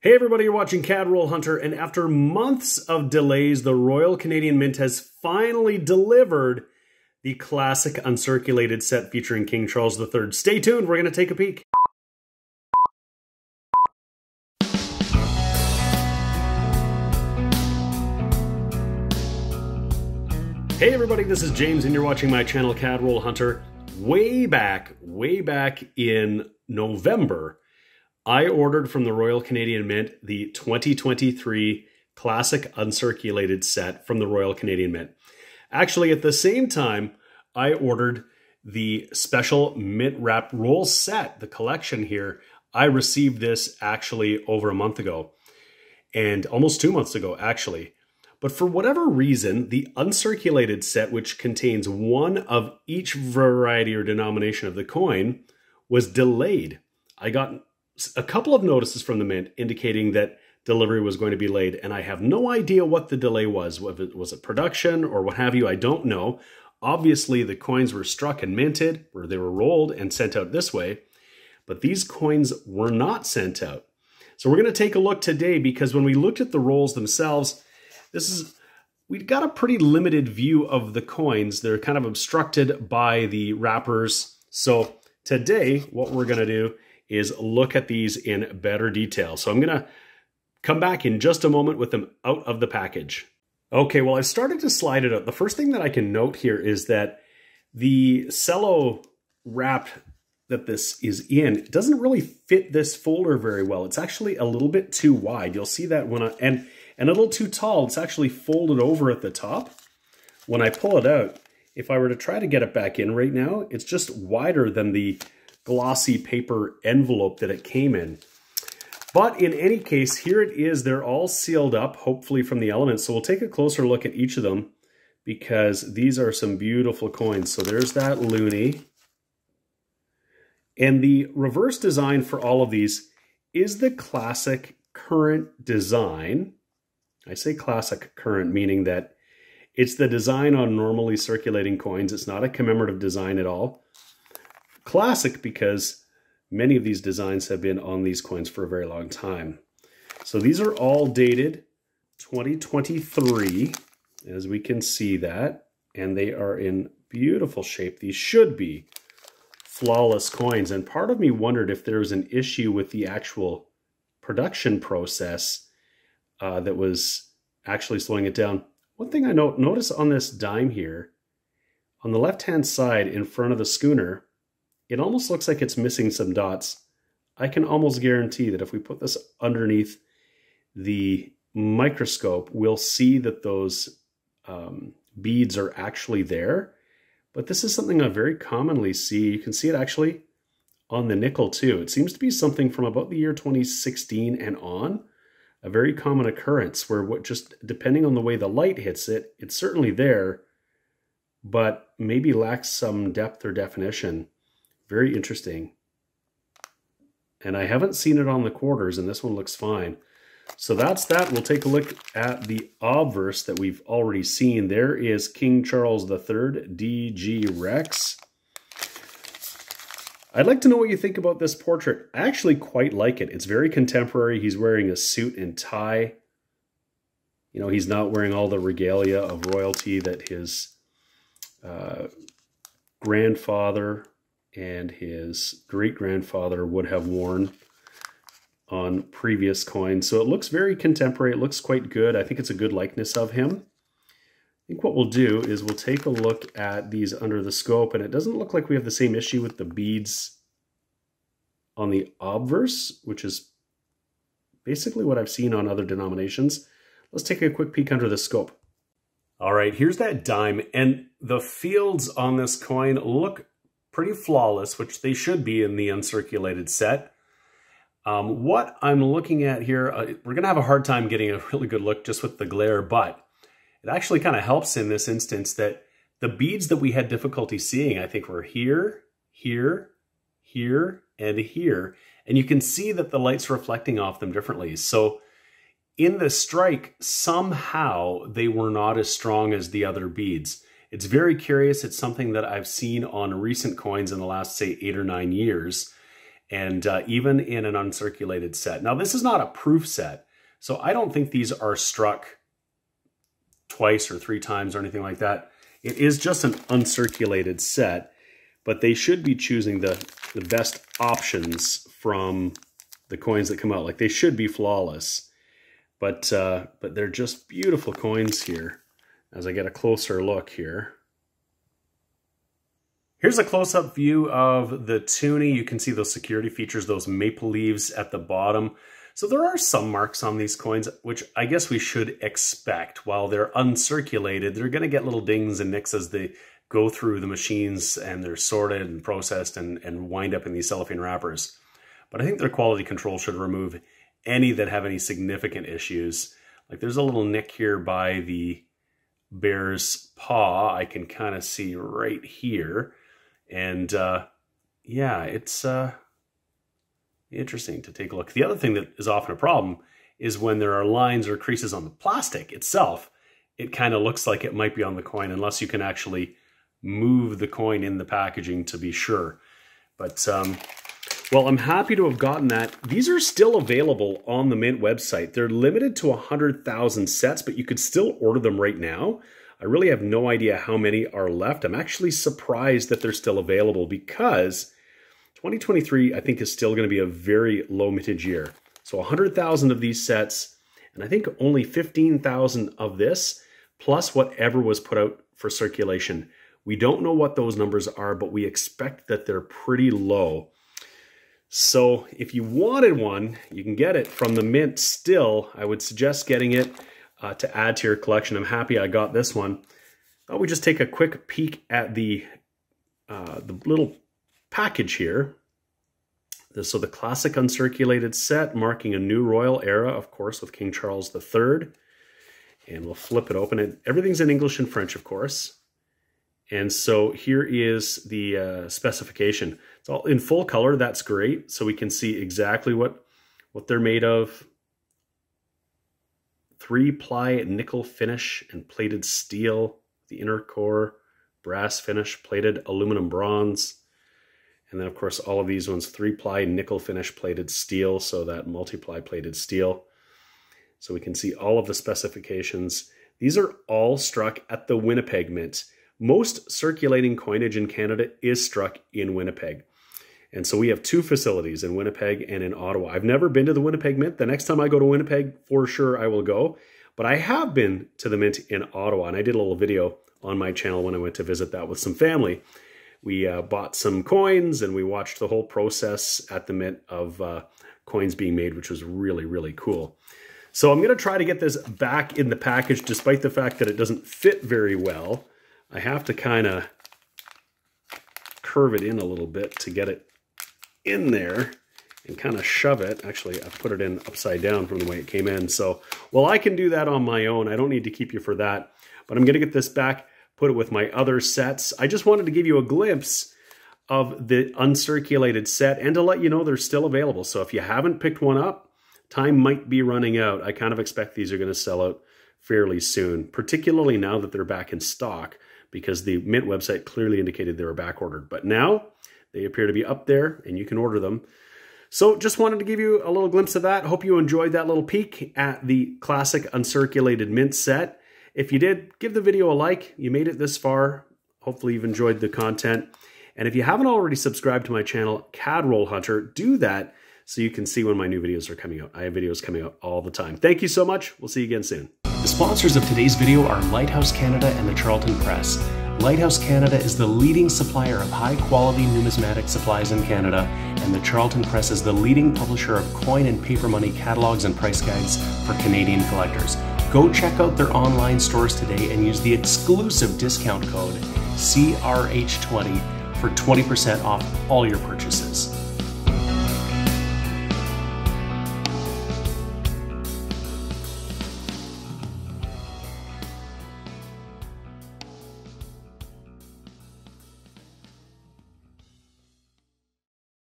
Hey everybody, you're watching CAD Roll Hunter, and after months of delays, the Royal Canadian Mint has finally delivered the classic uncirculated set featuring King Charles III. Stay tuned, we're going to take a peek. Hey everybody, this is James and you're watching my channel CAD Roll Hunter. Way back in November, I ordered from the Royal Canadian Mint the 2023 Classic Uncirculated set from the Royal Canadian Mint. Actually, at the same time, I ordered the special Mint Wrap roll set, the collection here. I received this actually over a month ago, and almost 2 months ago, actually. But for whatever reason, the uncirculated set, which contains one of each variety or denomination of the coin, was delayed. I got a couple of notices from the Mint indicating that delivery was going to be delayed, and I have no idea what the delay was. Was it production or what have you? I don't know. Obviously, the coins were struck and minted, or they were rolled and sent out this way, but these coins were not sent out. So we're going to take a look today, because when we looked at the rolls themselves, we've got a pretty limited view of the coins. They're kind of obstructed by the wrappers. So today, what we're going to do is look at these in better detail. So I'm going to come back in just a moment with them out of the package. Okay, well, I've started to slide it out. The first thing that I can note here is that the cello wrap that this is in doesn't really fit this folder very well. It's actually a little bit too wide. You'll see that when and a little too tall. It's actually folded over at the top. When I pull it out, if I were to try to get it back in right now, it's just wider than the glossy paper envelope that it came in. But in any case, here it is. They're all sealed up, hopefully from the elements. So we'll take a closer look at each of them, because these are some beautiful coins. So there's that loonie. And the reverse design for all of these is the classic current design. I say classic current, meaning that it's the design on normally circulating coins. It's not a commemorative design at all. Classic because many of these designs have been on these coins for a very long time. So these are all dated 2023, as we can see that, and they are in beautiful shape. These should be flawless coins, and part of me wondered if there was an issue with the actual production process that was actually slowing it down. One thing I notice on this dime here, on the left-hand side in front of the schooner, it almost looks like it's missing some dots. I can almost guarantee that if we put this underneath the microscope, we'll see that those beads are actually there. But this is something I very commonly see. You can see it actually on the nickel too. It seems to be something from about the year 2016 and on. A very common occurrence where just depending on the way the light hits it, it's certainly there, but maybe lacks some depth or definition. Very interesting. And I haven't seen it on the quarters, and this one looks fine. So that's that. We'll take a look at the obverse that we've already seen. There is King Charles III, DG Rex. I'd like to know what you think about this portrait. I actually quite like it. It's very contemporary. He's wearing a suit and tie. You know, he's not wearing all the regalia of royalty that his grandfather and his great-grandfather would have worn on previous coins. So it looks very contemporary. It looks quite good. I think it's a good likeness of him. I think what we'll do is we'll take a look at these under the scope, and it doesn't look like we have the same issue with the beads on the obverse, which is basically what I've seen on other denominations. Let's take a quick peek under the scope. All right, here's that dime, and the fields on this coin look pretty flawless, which they should be in the uncirculated set. What I'm looking at here, we're going to have a hard time getting a really good look just with the glare, but it actually kind of helps in this instance that the beads that we had difficulty seeing, I think, were here, here, here, and here. And you can see that the light's reflecting off them differently. So in the strike, somehow they were not as strong as the other beads. It's very curious. It's something that I've seen on recent coins in the last, say, 8 or 9 years. and even in an uncirculated set. Now, this is not a proof set, so I don't think these are struck twice or 3 times or anything like that. It is just an uncirculated set, but they should be choosing the best options from the coins that come out. Like, they should be flawless, but they're just beautiful coins here as I get a closer look here. Here's a close-up view of the toonie. You can see those security features, those maple leaves at the bottom. So there are some marks on these coins, which I guess we should expect. While they're uncirculated, they're going to get little dings and nicks as they go through the machines and they're sorted and processed and wind up in these cellophane wrappers. But I think their quality control should remove any that have any significant issues. Like, there's a little nick here by the bear's paw. I can kind of see right here. And yeah, it's interesting to take a look. The other thing that is often a problem is when there are lines or creases on the plastic itself, it kind of looks like it might be on the coin unless you can actually move the coin in the packaging to be sure. But, well, I'm happy to have gotten that. These are still available on the Mint website. They're limited to 100,000 sets, but you could still order them right now. I really have no idea how many are left. I'm actually surprised that they're still available because 2023, I think, is still going to be a very low mintage year. So 100,000 of these sets, and I think only 15,000 of this, plus whatever was put out for circulation. We don't know what those numbers are, but we expect that they're pretty low. So if you wanted one, you can get it from the Mint still. I would suggest getting it to add to your collection. I'm happy I got this one. Thought we'd just take a quick peek at the little package here. So the classic uncirculated set, marking a new royal era, of course, with King Charles III. And we'll flip it open. Everything's in English and French, of course. And so here is the specification. It's all in full color. That's great. So we can see exactly what they're made of. 3-ply nickel finish and plated steel. The inner core, brass finish, plated aluminum bronze. And then, of course, all of these ones, 3-ply nickel finish plated steel, so that multiply plated steel. So we can see all of the specifications. These are all struck at the Winnipeg Mint. Most circulating coinage in Canada is struck in Winnipeg. And so we have 2 facilities in Winnipeg and in Ottawa. I've never been to the Winnipeg Mint. The next time I go to Winnipeg, for sure I will go. But I have been to the Mint in Ottawa, and I did a little video on my channel when I went to visit that with some family. We bought some coins and we watched the whole process at the Mint of coins being made, which was really, really cool. So I'm going to try to get this back in the package, despite the fact that it doesn't fit very well. I have to kind of curve it in a little bit to get it in there and kind of shove it. Actually, I've put it in upside down from the way it came in. So, well, I can do that on my own. I don't need to keep you for that. But I'm going to get this back, put it with my other sets. I just wanted to give you a glimpse of the uncirculated set and to let you know they're still available. So if you haven't picked one up, time might be running out. I kind of expect these are going to sell out fairly soon, particularly now that they're back in stock, because the Mint website clearly indicated they were back ordered. But now they appear to be up there and you can order them. So just wanted to give you a little glimpse of that. Hope you enjoyed that little peek at the classic uncirculated Mint set. If you did, give the video a like. You made it this far. Hopefully you've enjoyed the content. And if you haven't already subscribed to my channel, CAD Roll Hunter, do that so you can see when my new videos are coming out. I have videos coming out all the time. Thank you so much. We'll see you again soon. The sponsors of today's video are Lighthouse Canada and the Charlton Press. Lighthouse Canada is the leading supplier of high-quality numismatic supplies in Canada, and the Charlton Press is the leading publisher of coin and paper money catalogs and price guides for Canadian collectors. Go check out their online stores today and use the exclusive discount code CRH20 for 20% off all your purchases.